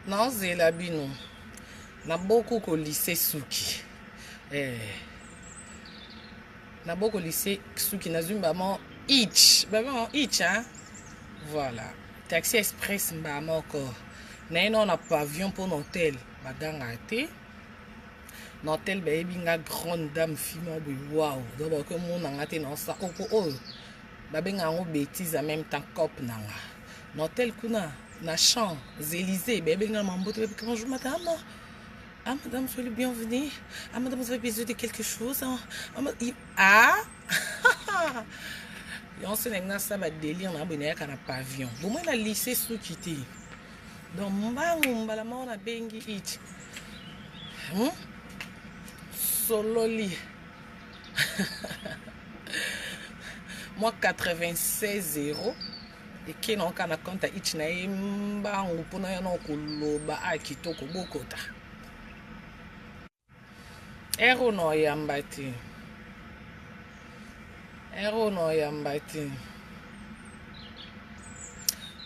Non, c'est la bino. Na beaucoup au lycée Suki. Na beaucoup au lycée Suki. Na zumba itch. Bah itch hein. Voilà. Taxi express mba encore. Na on a pavillon pour l'hôtel. Baganga te. L'hôtel ba ebinga grande dame fille waouh. Donc que mon ngate non ça oh. Ba benga ngo bêtise en même temps cop nanga. L'hôtel kuna na champ Élysées ba benga mambote bonjour madame. Ah, madame, soyez le bienvenu. Ah, madame, vous avez besoin de quelque chose? Ah! On se n'a ça va délire, on a besoin d'un pavillon. Vous m'avez la lycée sous quitté. Donc, la mort a bengi it. Solo li. Moi, 96 euros. Et qui n'a qu'un compte à itch na imba, ou pour n'a koloba a kitoko bokota. Ero no yambati. Ero no yambati.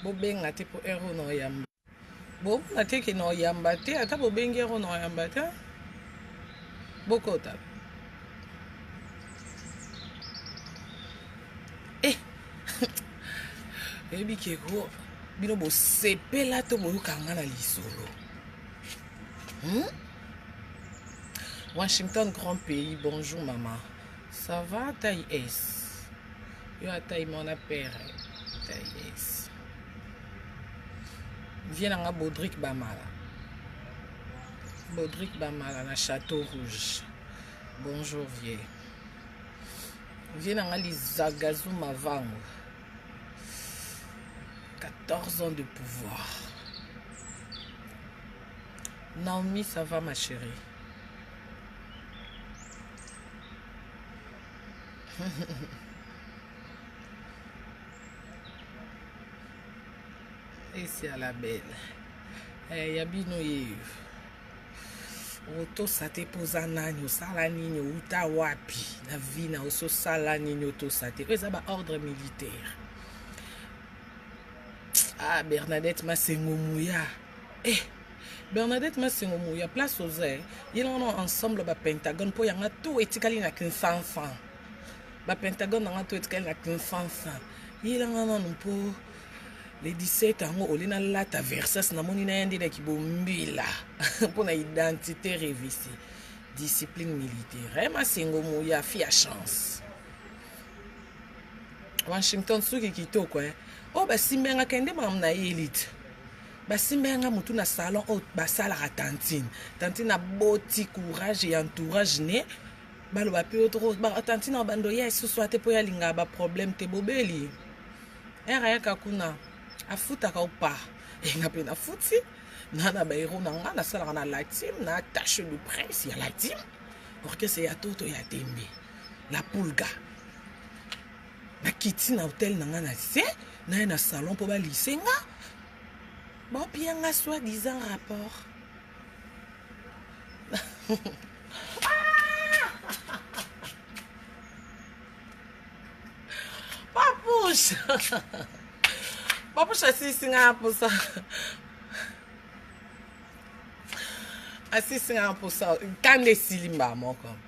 Bobenga te po ero no yambati. Bo na te ki no yambati ata bobenga ero no yambati. Bokota. Ebi ke ko bino bo sepela to bo kanga na lisolo. Washington, grand pays, bonjour maman. Ça va, taille S? Yo a taille mon père. Taille S. Viens à Baudric Bamala. Baudric Bamala, na Château Rouge. Bonjour, vieux. Viens à Lizagazou Mavango. 14 ans de pouvoir. Naomi, ça va, ma chérie? Et c'est à la belle. Yabino Yev. Oto sate poza nani, osala nini, uta wapi. Na vina, oso sala nini, oto sate. Eza ba ordre militaire. Ah, Bernadette Massengomouya. Bernadette Massengomouya, place aux airs. Ils en ont ensemble, ba Pentagone, pour yanga tout etikali na 500. Ba Pentagone na tout etikali na 500. Ils en ont pour les 17 ans, on a la Versas, na moni na yandi na kibombila. Pour na identité révisée. Discipline militaire. Massengomouya, fille à chance. Washington, Suki Kitoko, oh, bah, si bien kende na élite. Bah, si bien mutu na salon, oh, bah, sala la tantine. Tantine a boti courage et entourage, ne. Bah, le bapi autre, bah, tantine en bando, ya, ce soit te po ya linga, bah, problème te bobeli. Rien kakuna. A futa ka ou pas. Et n'a pas na futi. Nana ba hero na nga, na sala na la team, na attache le prince, ya la team. Orchestre ya toto ya tembe. La pulga. Na kiti na hotel na nga na se, na na salon pour ba lycée nga. Bon bien nga soi-disant rapport. Papouche. Papouche assisi nga pour ça. Assisi nga pour ça. Quand les silimba mon comme.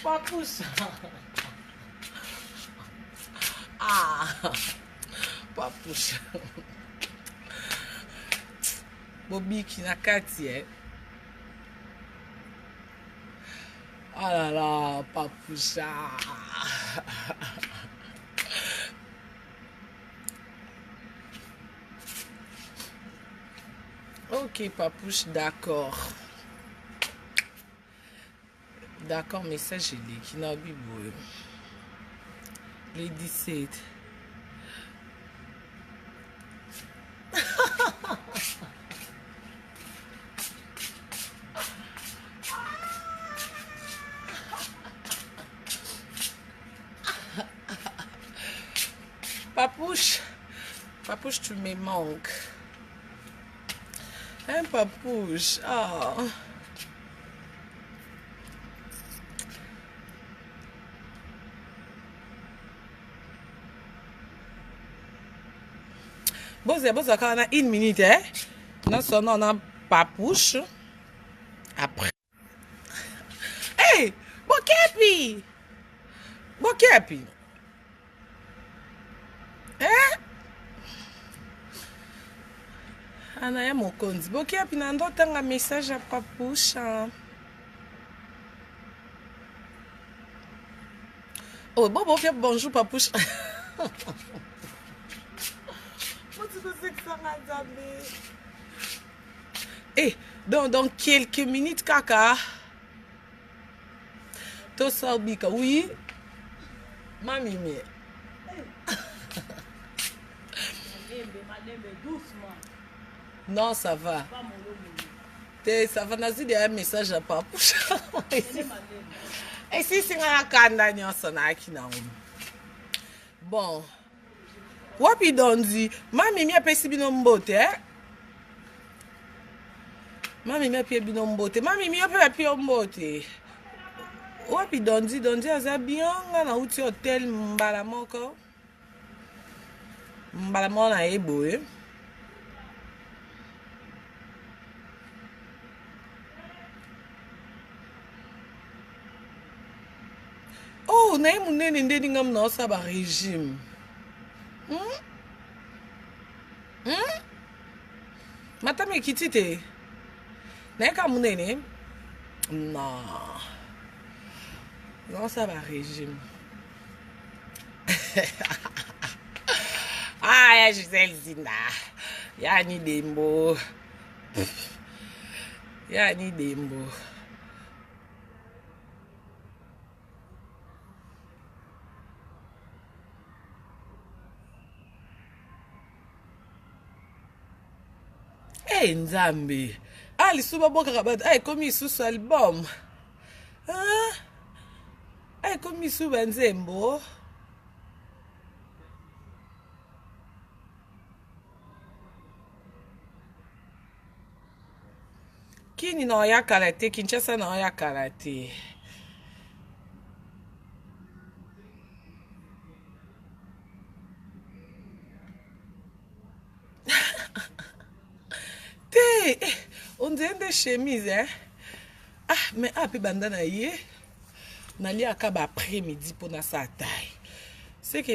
Papouche. Ah, papouche. Bobby qui n'a qu'à tirer. Oh là là, papouche. Ok, papouche, d'accord. D'accord, message qui n'a pas eu. Les 17. Papouche, papouche, tu me manques. Hein, papouche? Oh. Boza quand on a 1 minute, hein? On a papouche. Après. Hey! Bokepi! Bokepi! Hein? Anaya mokonzi. Bokepi na ndotanga message à papouche. Oh, bon, bonjour, papouche. Eh, dans quelques minutes, kaka. Tosa Obika, oui. Mamie, mais. Non, ça va. Ça va, n'a pas un message à papouche. Et si c'est un canard, bon. Wapi donzi, mami mi apesi bino mbote, eh? Mami mi apesi bino mbote, mami mi apesi mbote. Wapi donzi aza bianga na uti hotel mbala moko. Mbala moko na ebo, eh? Oh, na ye munene ndeni ngam na osa ba régime. Matame kitite. Neka munene? Non. Non, ça va régime. Ah, ya Gisèle Zinda. Ya ni Dembo. Ya ni Dembo. Hey, Nzambi. Ah, lisuba boka kabata. Ay, komi isusu album. Ah. Ay, komi isuba nzembo. Kini na oya karate, Kinshasa na oya karate. On dirait des chemises, hein? Ah, mais après bandana yé, nali akaba après-midi pour na sa taille. C'est que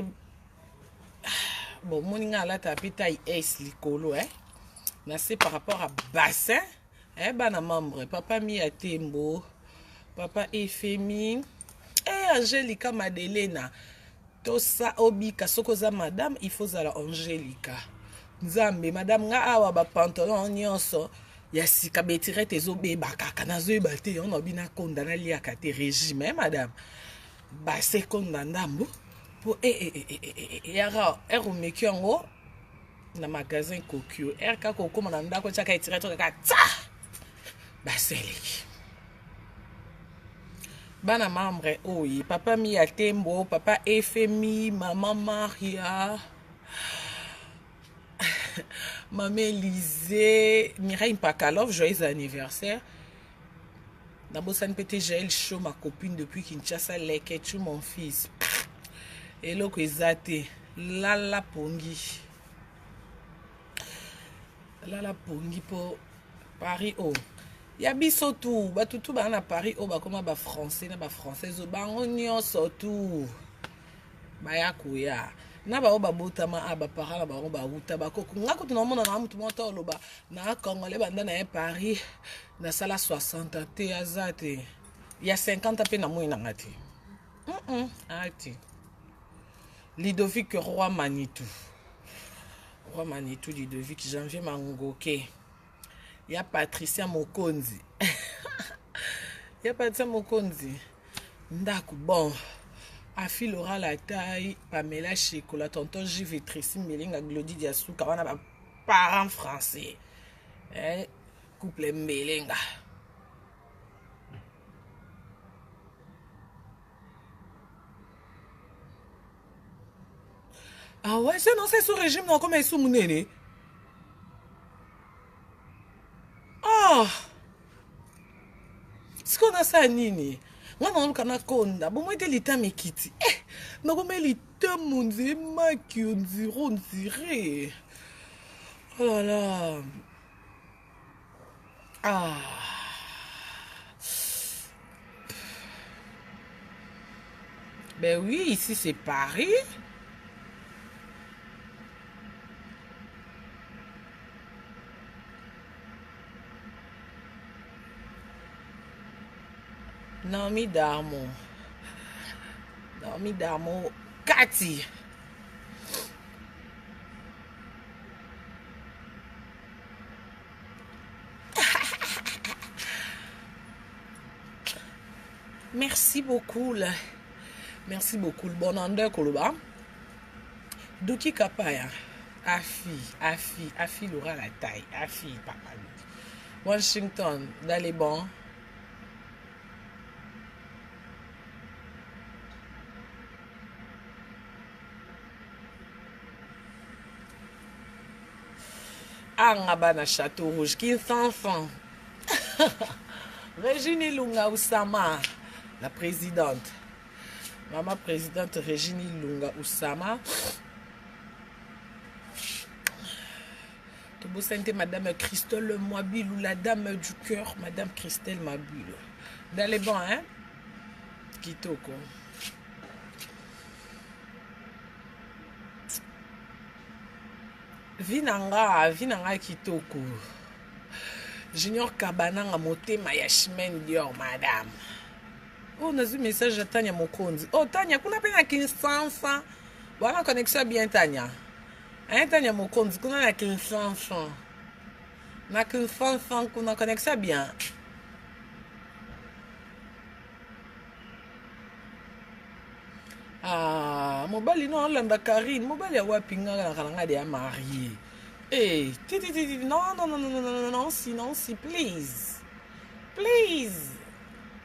bon, mon inga la tapi taille S likolo, hein? Na c'est par rapport à bassin, hein? Bana membre, papa mi a tembo, papa Efemi, et Angelica Madelena. Tosa Obika sokoza madame, il faut zala Angelica. Nzambe, madame nga awa ba pantalon nyonso. Ya sika betire tezo beba kaka nazo ebate on obina konda na liaka te régime, madame. Ba se konda ndambo po yara erumeki yango na magasin Kokyo. Erka kokoma na ndako chaka etire to kaka tsa. Ba seleki. Bana membre oyi, papa mi a tembo, papa Efemi, maman Maria. Maman Élisée, Mireille Pakalov, joyeux anniversaire. D'abord, ça ne peut être Jaël Chaud, ma copine depuis Kinshasa, Leketu, mon fils. Et là, Zate, Lala Pongi. Lala Pongi pour Paris. Oh, Yabiso tout, tout à Paris. Oh, comme ba français, na ba française, ba on surtout. Bayakuya. Na ba oba botama aba parala ba oba uta ba koko ngako tunamona na mutu moto loba na congolais banda na Paris na sala 60 te azate ya 50 pe na moina ngati ati Ludovic Roi Manitou Ludovic Janvier Mangoke ya Patricia Mokonzi ndaku bon Afi Laura la taille, Pamela Chocolat, tonton Gilles Tracy Melinga, Glody Diasuka, on a des parents français. Couple Melinga. Ah ouais, c'est non, c'est sous régime, non, comme ils sont mounés. Ah! C'est qu'on a ça, Nini. Moi, je suis un konda. Bon, moi, je suis un mekiti. Je suis un maki, on dirait. Oh là là. Ah. Ben oui, ici c'est Paris. Naomi Darmo. Naomi Darmo. Cathy. Merci beaucoup. Là. Merci beaucoup. Le bon andeur Koloba. Doki Kapaya. Afi l'aura la taille. Afi, papa. Washington, dans les bons. Angabana Château Rouge, qui s'enfant. Régine Lunga Oussama, la présidente. Maman présidente Régine Lunga Oussama. Tobo Sainte, Madame Christelle Mabile ou la dame du cœur, Madame Christelle Mabile. Dans les bons, hein? Kitoko. Vinanga Kitoko. Junior Kabananga motema ya Chimène Dior, madame. Oh, on a vu message de Tania Mokonzi. Oh, Tania, kuna pena kinsansa. Voilà, connexion bien, Tania. Hein, Tania Mokonzi, kuna na kinsansa. Na kinsansa, kuna connexion bien. Ah, mobali non, Landa Karine. Mobali ya wapinga na kalanga de ya marié. Eh, non, sinon, si, please. Please.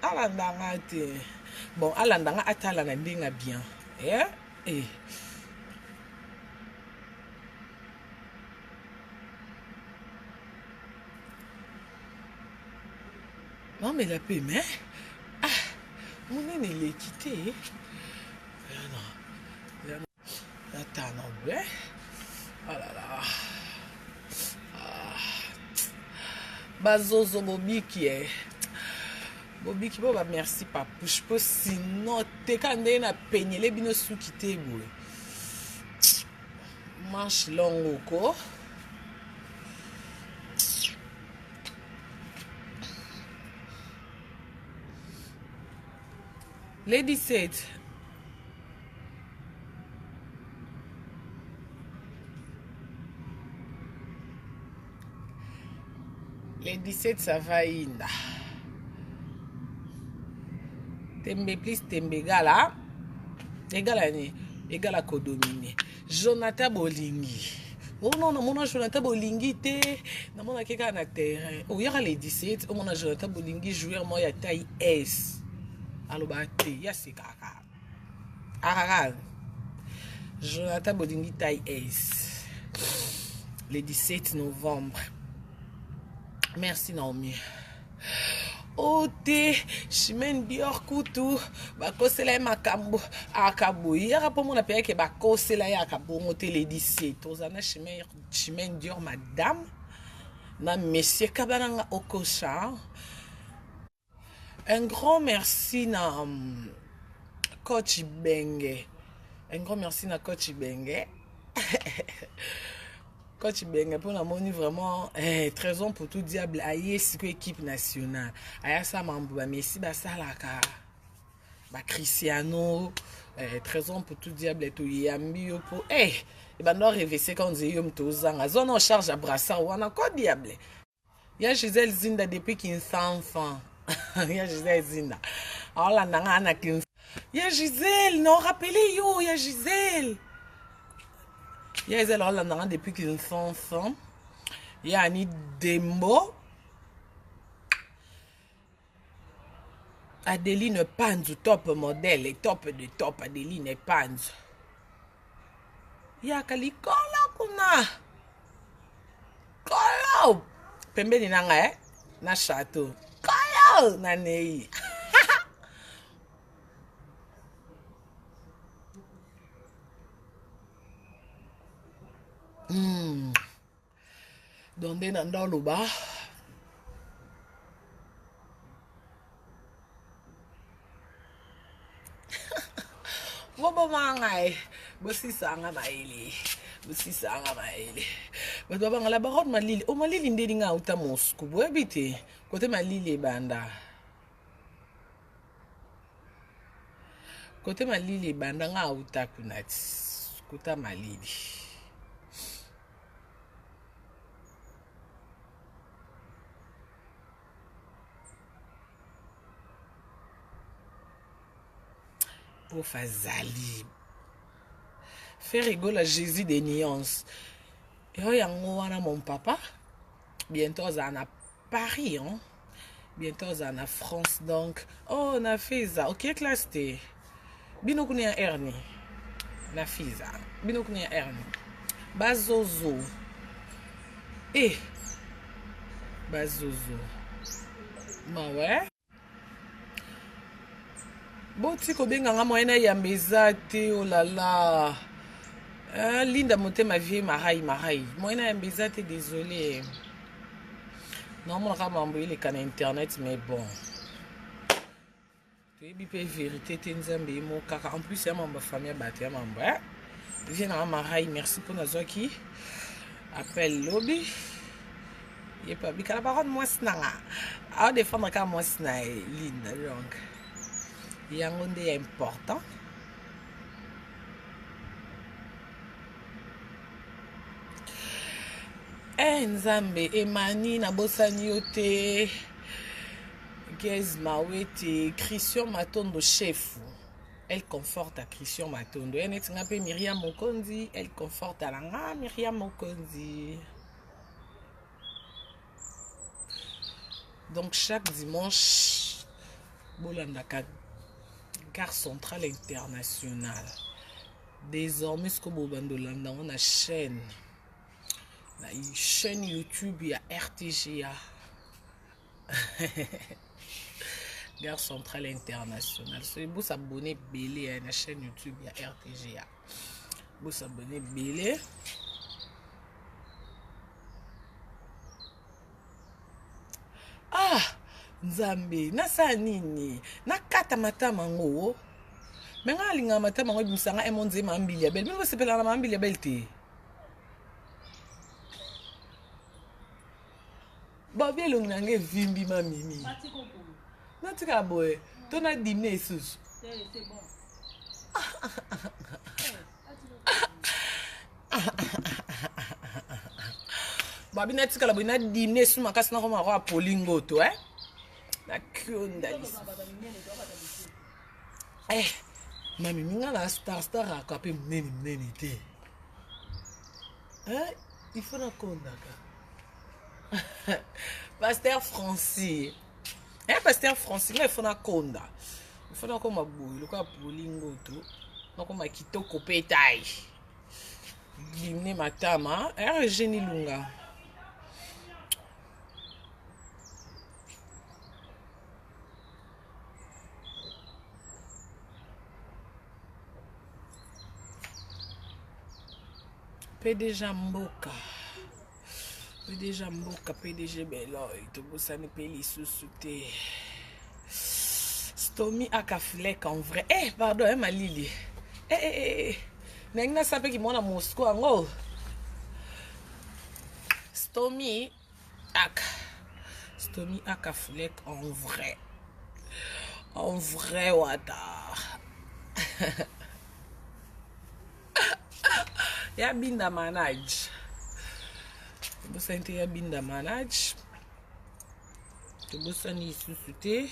Alandanga te. Bon, alandanga atala na ndinga bien. Eh. Non, mais la paix, mais. Ah, mon nez, il est quitté. Non. Attends, non, ben. Oh là là. Bazozo Bobiki, Bobiki, bon, bah, merci, papouche. Sinon, t'es quand même à peigner les bino sous quitter, boy. Manche longue, quoi. Les 17. Les 17, ça va inda. Tembe plus tembe gala. Egala ni. Egala kodomine. Jonathan Bolingi. Oh non, non, mon Jonathan Bolingi te. Non, mon keka na terrain. Oh, y'a les 17. Oh, mon Jonathan Bolingi joueur moi ya taille S. Alors, bah, te. Y'a c'est kaka. Kaka. Jonathan Bolingi taille S. Le 17 novembre. Merci Naomi. Ote Chimène Dior kutu bakosela makambo akabu yaka po mona peke bakosela ya akabongo te le 17 tozana Chimène Dior madame na monsieur Kabananga Okosha. Un grand merci na coach Benge. Un grand merci na coach Benge. Coach Benga pour la moni vraiment trésor pour tout diable aïe c'est équipe nationale aya ça mamba merci ba salaka ba Cristiano trésor pour tout diable to yambi pour et ben non rêver c'est quand yom to zanga zone en charge à brassard wana ko diable ya Gisèle Zinda depuis qu'il s'enfant ya Gisèle Zinda alors là nanga na kin ya Gisèle non rappelez yo ya Gisèle. Il y a des gens depuis qu'ils sont enfants. Il y a Annie Dembo. Adeline Panzu, top modèle et top de top. Adeline Panzu. Il y a Kalikola Kuna. Kolo. Pembe ni nanga na château. Kolo na nei. donde nanda loba bobo mangai bosisanga maele bosisanga maele bato babangala barod malili o malili ndeli nga uta mosku boyebi te kote malili ebanda kote malili ebanda nga uta kuna ti kuta malili Fazali. Faire rigole à Jésus des nuances. Et regarde mon papa. Bientôt on a Paris, hein. Bientôt on a France donc. Oh, on a fait ça. Ok, classe t'es. Bino kuni a Ernie. Na fiza. Bino kuni a Ernie. Bazozo. Eh. Bazozo. Ma ouais. Boti kobenganga moyena yamba eza te oh là là. Linda motema vie marai moyena yamba eza te désolé. Non mon ka mambo il est kan internet mais bon. Tu es pe vérité te nzambe mo kaka en plus ya mambo famille baté ya mambo hein. Viens marai merci pour nazoki. Appel lobby. Il pas bikala parole moi snanga. A défendre ka moi sna Linda donc. Yango nde important. Nzambe emani na bosani yo te Gez Mawete Christian Matondo chef. Elle conforte à Christian Matondo. Elle est appelée Myriam Mokonzi. Elle conforte à la Myriam Mokonzi. Donc chaque dimanche, Bolandaka Gare Centrale Internationale. Désormais, ce que Bobandolanda, on a chaîne. On a une chaîne YouTube, il y a RTGA. Gare Centrale Internationale. Si vous s'abonnez belé à la chaîne YouTube, il y a RTGA. Vous s'abonnez belé. Ah! Nzambe, nasa nini? Nakata matama ngo. Menga linga matama ngo bisanga emonze mambili ya bel. Mimi sepela na mambili ya bel te. Ba bielo ngange vimbi mamimi. Natika boy, tona dîner sus. C'est bon. Babi natika la boy na dîner sus makasi na ko ma ko polingo to eh. Na kyondalisi. Mami minga la star akape mneni te. Il faut na kondaka. Pasteur Francis. Pasteur Francis, il faut na konda. Il faut na koma boy, loka polingo to. Na koma kitoko petai. Limne matama, Eugénie Lunga. PDG Mboka. PDG Mboka, PDG Beloy. Tobosani peli sous-souté. Stomy Akaflek en vrai. Pardon, ma Lili. Nengna sape ki mona Moscou ango. Stomy Akaflek en vrai. En vrai, wata. Ya binda manage. Tobosani ya binda manage. Tobosani sous-souté.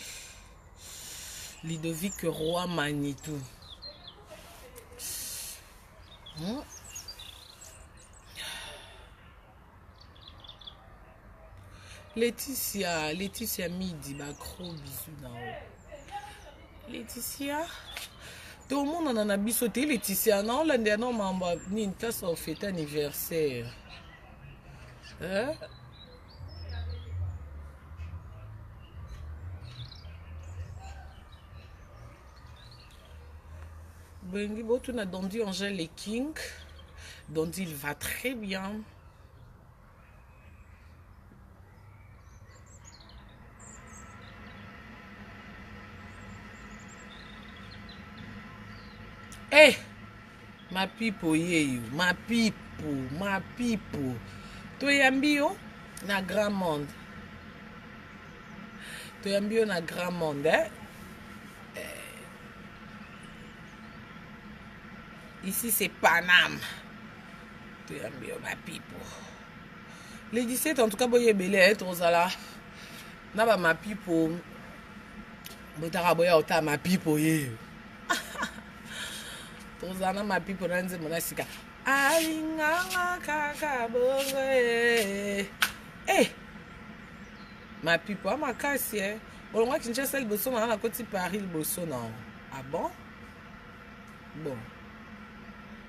Ludovic Roi Manitou. Laetitia Midi, bah gros bisous na haut. Laetitia, tout le monde en a bisoté. Laetitia, non, l'année dernière, maman, ni place au fête anniversaire. Hein? Bengi Botou na Dondi Angèle et King. Dondi il va très bien. Eh, ma pipo yeyo, ma pipo. Toyambi yo na grand monde. Toyambi yo na grand monde, hein? Ici c'est Paname. Toyambi yo ma pipo. Les 17 en tout cas boye belé tozala. Na ba ma pipo. Botara boya ota ma pipo yeyo. Tozana ma pipo na nze mona sika. Alinganga kaka bongo eh. Ma pipo ama kasi eh. Olongwa Kinshasa liboso na koti Paris liboso na. Ah bon? Bon.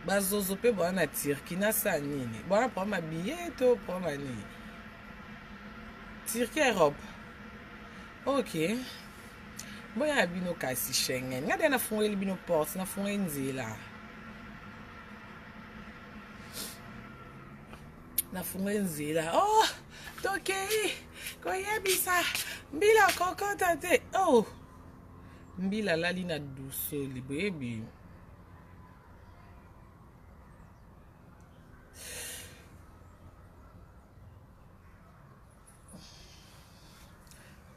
Bazozo pe bwana Turki na sa nini. Bwana pour ma billet to pour ma nini. Turki Europe. OK. Boya bino kasi Schengen. Ngade na funwe bino porte na funwe nzela. Na funwe nzela. Oh, tokei. Koyebisa. Mbila kokota te. Oh. Mbila lali na douce libebi.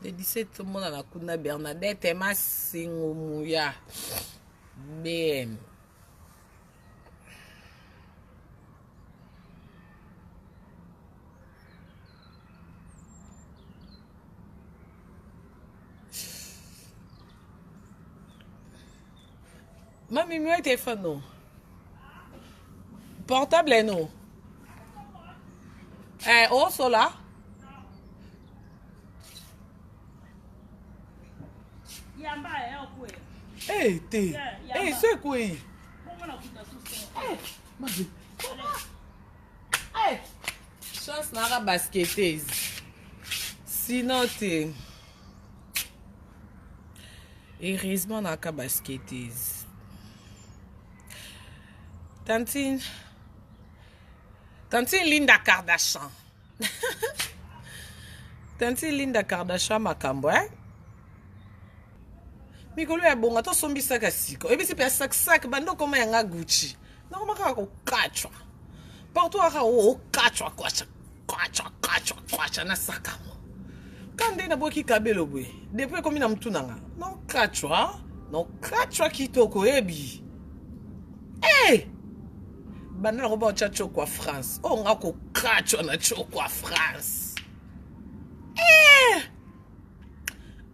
Le 17 tout le monde na kuna Bernadette Masingo Mouya. BM. Mami, moi téléphone non. Portable non. Oh sola. Eh, t'es. Eh, c'est quoi? Eh, vas-y. Eh, chance n'a pas basketteuse. Sinon, t'es. Heureusement, n'a pas basketteuse. Tantine Linda Kardashian. Tantine Linda Kardashian makambo, hein? Mikolo ya bonga to sombisa kasiko. Ebisi pe sak bando koma yanga Gucci. Na koma ka ko kachwa. Partout aka o kachwa kwacha na sakamo. Kande na boki kabelo bwe. Depuis komi na mtunanga. No kachwa kitoko ebi. Eh! Banda ko ba chacho kwa France. Oh nga ko kachwa na choko France. Eh!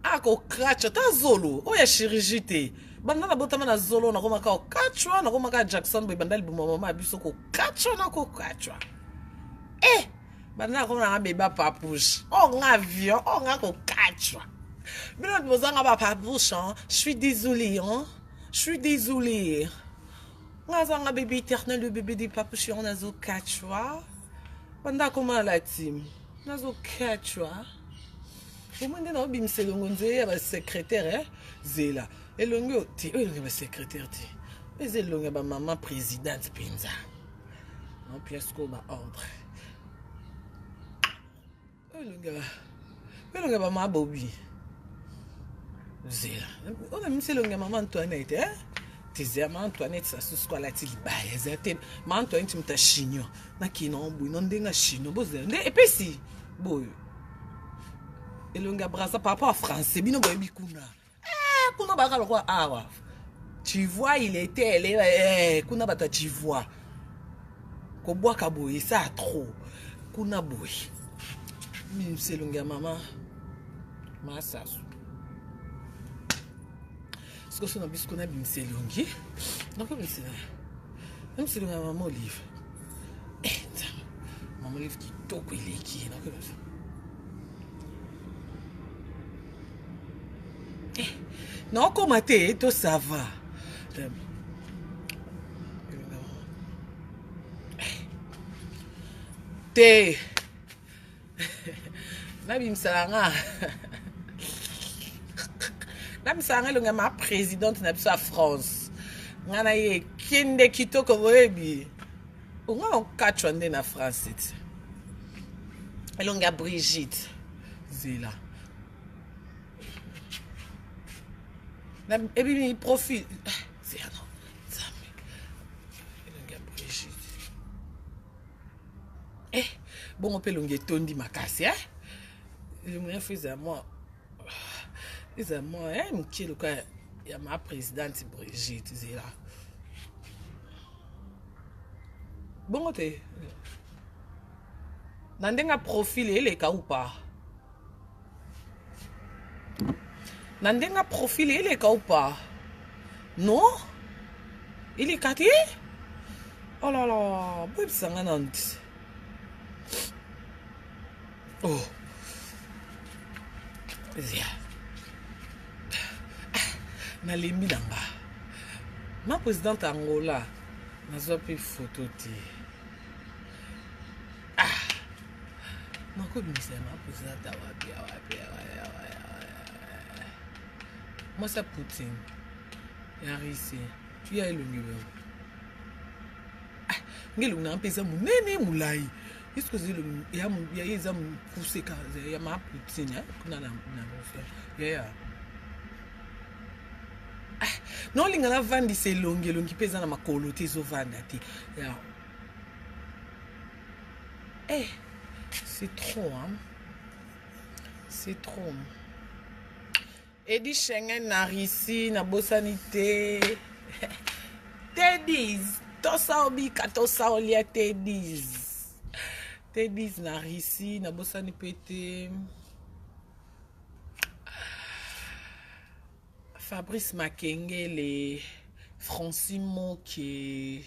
Ako kracha ta zolo oya chirurgie banda na botama na zolo na koma ka kachwa na koma ka Jackson boy banda libu mama biso ko kachwa na ko kachwa banda koma na beba papouche o nga avion o nga ko kachwa bino bozanga ba papouche je suis désolé nga zanga bébé éternel le bébé des papouches on a zo kachwa banda koma la team na zo kachwa. Au moins, on a un secrétaire, Zéla. Et l'on dit, un secrétaire, mais l'on a maman présidente, Pinza. On pièce comme ordre. Et l'on a maman Bobby. Zéla. On a mis l'on a maman Antoinette, hein? Tes maman Antoinette, ça se soit la tilbaise. Maman Antoinette, tu m'as chignon. Na qui non, non, n'a chignon. Et puis si, boy. Et le gars brasa par rapport à français bino boyebi kuna kuna baka lokwa awa tu vois il était kuna bata tu vois ko bois kaboye ça trop kuna boy mi c'est le gars maman massa ce que son abis kuna bim c'est longi donc même c'est le gars maman Olive maman Olive qui toko il est qui donc non, comment t'es, tout ça va. T'es. Nabim Salanga. Nabim Salanga, le ma présidente de la France. Nana ye kinde kito kowebi. On a un 4 ans en France. Et l'on a Brigitte. Zéla. Et puis il profite. C'est un Bon, on peut l'onguer tondi ma casse, hein? Je me fais à moi. Les amours, hein? Qui est le cas? Il y a ma présidente Brigitte, c'est là. Bon, t'es. Dans un profil, il est cas ou pas? Dans un profil, il est cas ou pas? Non? Il est caté? Oh là là, bon, c'est un ant. Oh. Zia. Na lembi nanga. Ma présidente Angola. Nazo pe photo ti. Ah. Mako bimisa ma présidente wapi. Moi ça Poutine. Yarisi. Tu y a le niveau. Ah, ngelo na mpeza munene mulai. Est-ce que c'est le il y a des hommes poussés car il y a ma Poutine hein kuna na ya. Non, les gens vendent ces longues qui pèsent dans ma colotie, ils vendent. Eh, c'est trop, hein. C'est trop. Et dit Schengen n'a ici, n'a bossanité. T10, tosa obi, katosa olia T10. T10 n'a ici, n'a bossanité. Fabrice Makengele, Francine Moké,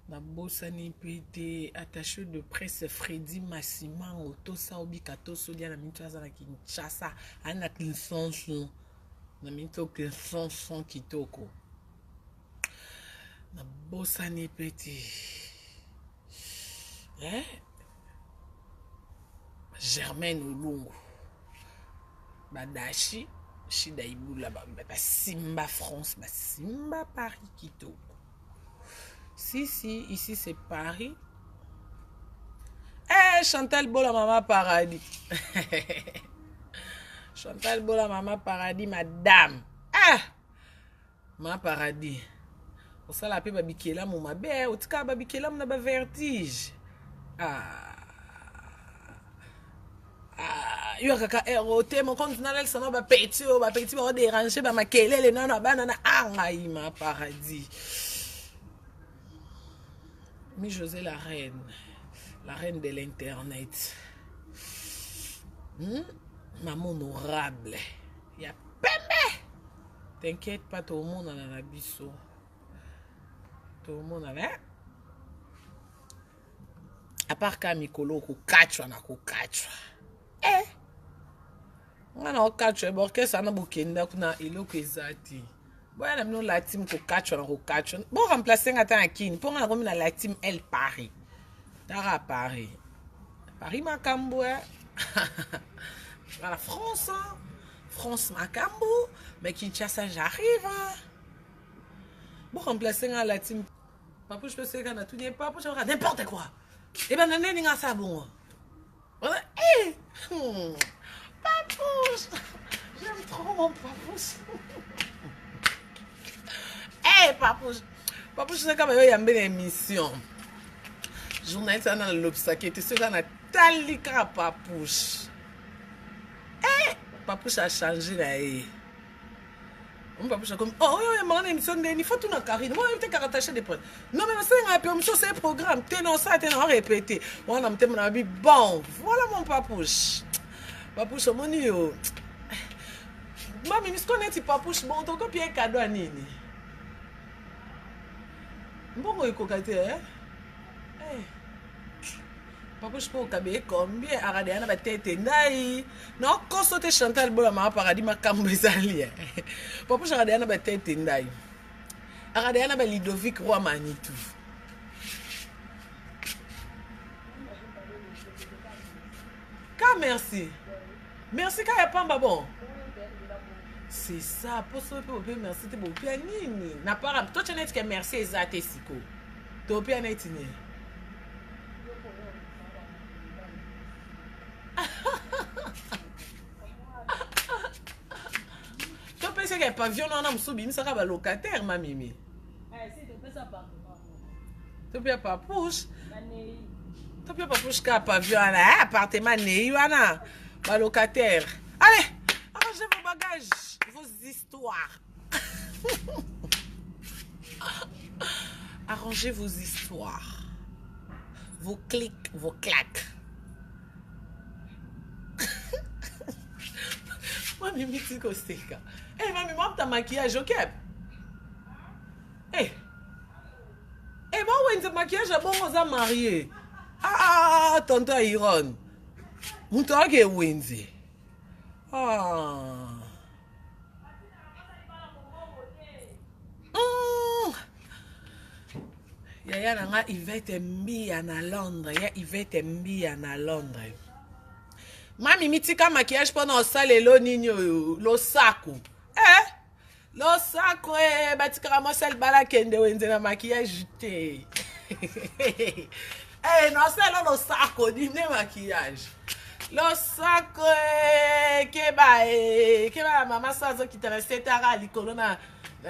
Nabosani Pété, attaché de presse Freddy Massima, Otosa Obikato Solia, Namitoza na Kinshasa, Anna Kinsanson, Namito Kinsanson Kitoko. Nabosani Pété. Hein? Germaine Olungu, Badashi. Shida Iboula, Simba France, Simba Paris Quito. Si, ici c'est Paris. Eh, Chantal Bola Maman Paradis. Chantal Bola Maman Paradis, madame. Ah! Maman Paradis. On s'en l'appelle Babikela, mon mabé. Au tika Babikela, mon a vertige. Ah. Yo kaka erote mon compte na lel sana ba petit ba déranger ba makelele nana banana angai ma paradis. Mi José la reine de l'internet. Maman honorable. Ya pembe. T'inquiète pas, tout le monde en a biso. Tout le monde en a. À part Kamikolo ko kachwa na ko kachwa. Ngana okachwa borkesa na bokenda kuna eloko ezati. Boya na mino la team ko kachwa na ko kachwa. Bon remplacer ngata akini. Pour ngana komi na la team El Paris. Tara Paris. Paris Makambo. La France. France Makambo. Mais Kinshasa j'arrive. Bon remplacer ngana la team. Papou je peux se kana tout n'est pas pour n'importe quoi. Et ben nané ninga ça bon. Voilà. Papouche, j'aime trop mon papouche. Eh, papouche. Papouche, c'est comme il y a une émission. Journaliste dans l'obstacle, tu sais, dans la talika papouche. Eh, papouche a changé là. Mon papouche a comme, oh, il y a une émission, il faut tout dans Karine. Moi, je vais te attacher des points. Non, mais c'est un peu, c'est un programme. T'es non, ça, t'es non, répété. Moi, on a mon avis. Bon, voilà mon papouche. Papouche, mon yo. Mami, je connais ti papouche, bon, ton copier un cadeau à Nini. Bon, il kokate, hein? Papouche, pour caber combien? Arade, on a tête naï. Non, quand sauter Chantal Bola, ma paradis, ma cambezali. Papouche, arade, on a tête naï. Arade, on a Lidovic Roi Manitou. Ka merci. Merci quand il n'y a pas de bon. C'est ça. Pour ça, merci. Tu peux nini. N'a pas. Toi, tu n'as que merci exact et siko. Tu peux pas n'être né. Tu penses qu'il y a pas pavillon dans un soubi, mais ça va locataire, ma mimi. Tu peux pas pousse. T'as pas pour jusqu'à pavillon, appartement né, Yoana, ma locataire. Allez, arrangez vos bagages, vos histoires. Arrangez vos histoires. Vos clics, vos claques. Mami, mitiko seka. Eh, mami, moi, ta maquillage, ok? Eh. Eh, moi, ouais, ta maquillage, bon, on s'est marié. Ah, tonton Iron. Mouton qui est Wendy. Ah. Yaya nanga Yvette Mbia na Londres. Ya Yvette Mbia na Londres. Mami mitika maquillage pendant salle lo ninyo lo saku. Lo saku batikara mo sel bala kende wenze na maquillage te. Non c'est lo saku ni maquillage. Lo saku ke ba mama sazo qui te restait à likolo na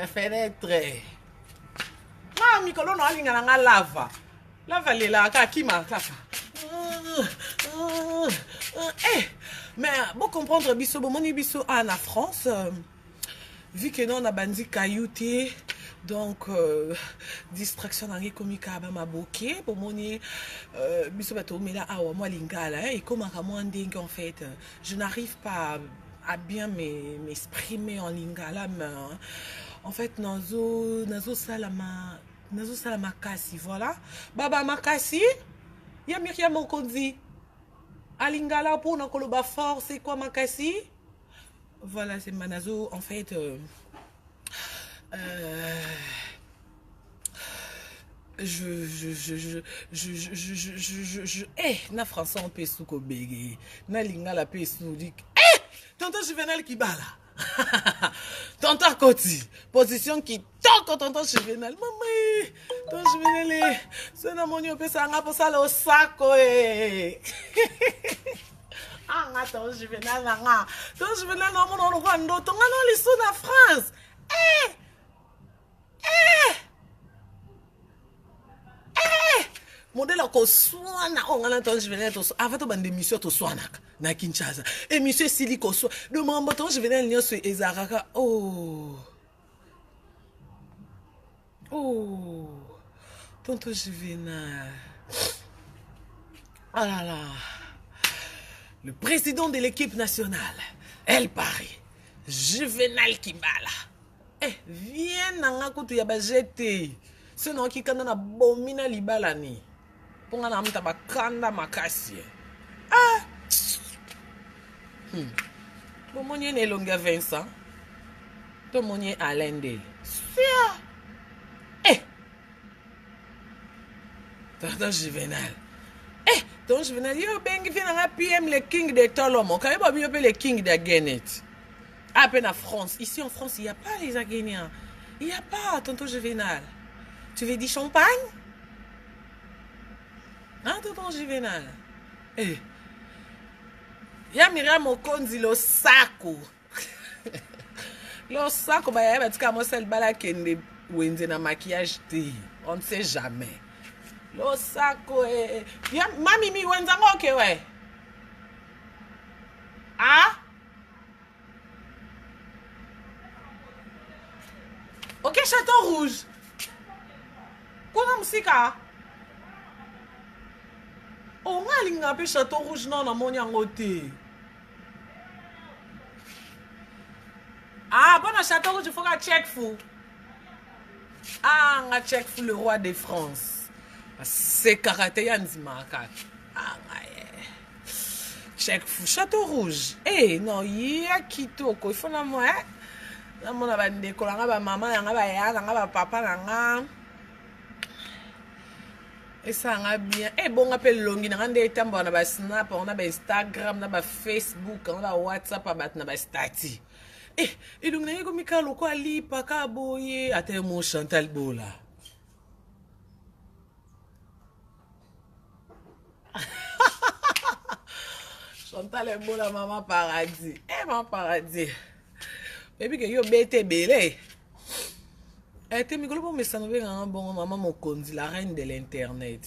fenêtre. Ah, Mikolo no alinga nga lava. Lava lela ka kima kaka. Mais bon comprendre biso bon moni biso en France vu que non on a bandi caillouté donc distraction nangi komika ba maboké bon moni biso bato mela awa moi lingala et comme moi ndenge en fait je n'arrive pas à bien m'exprimer en lingala mais en fait nazo salama makasi voilà baba makasi ya Myriam Mokonzi alingala pour na koloba fort c'est quoi makasi voilà c'est manazo en fait na français on peut souko bégé na lingala pe soudi tonton Juvenal Kibala. Tonton Koti, position qui toque tonton Juvenal. Maman, tonton Juvenal, c'est un monio pe sanga pour ça le saco Anga tonton Juvenal nanga. Tonton Juvenal non mon Rwanda, tonton non les sous na France. Modèle ko swana ongana tonton Juvenal to avant to bande émission to swanaka na Kinshasa émission sili ko so de mambo tonton Juvenal nyo so ezaraka tonton Juvenal ah là là le président de l'équipe nationale El Paris Juvenal Kibala viens nanga kutu ya bajete sinon kikanda na bomina libala ni ponga na mta bakanda makasi Bomoni ne longa Vincent to moni Alende tonton Juvenal tonton Juvenal yo bengi fina nga PM le king de Tolomo quand même yo le king de Genet à peine en France ici en France il y a pas les Aguéniens il y a pas tonton Juvenal tu veux dire champagne hein tonton Juvenal ya Myriam Mokonzi lo saco ba ya batika mo sel bala kende wenze na maquillage te on ne sait jamais lo saco ya mami mi wenza ngoke we OK Château Rouge kuna musika on a linga pe Château Rouge non na moni yango te bon Château Rouge il faut que check fou nga check fou le roi de France c'est karaté yanzima kaka check fou Château Rouge non ya kitoko il faut na moi na mona bandeko nga ba mama nga ba ya nga ba papa nga et ça nga bien bon appel longi nga nde tamba na ba snap on a ba Instagram na ba Facebook na ba WhatsApp ba na ba stati et donc na yeko mikalo ko ali paka boye ate mo Chantal Bola Chantal Bola maman paradis maman paradis baby que yo bete belé te mikolo po mesano be nga bon maman Mokonzi la reine de l'internet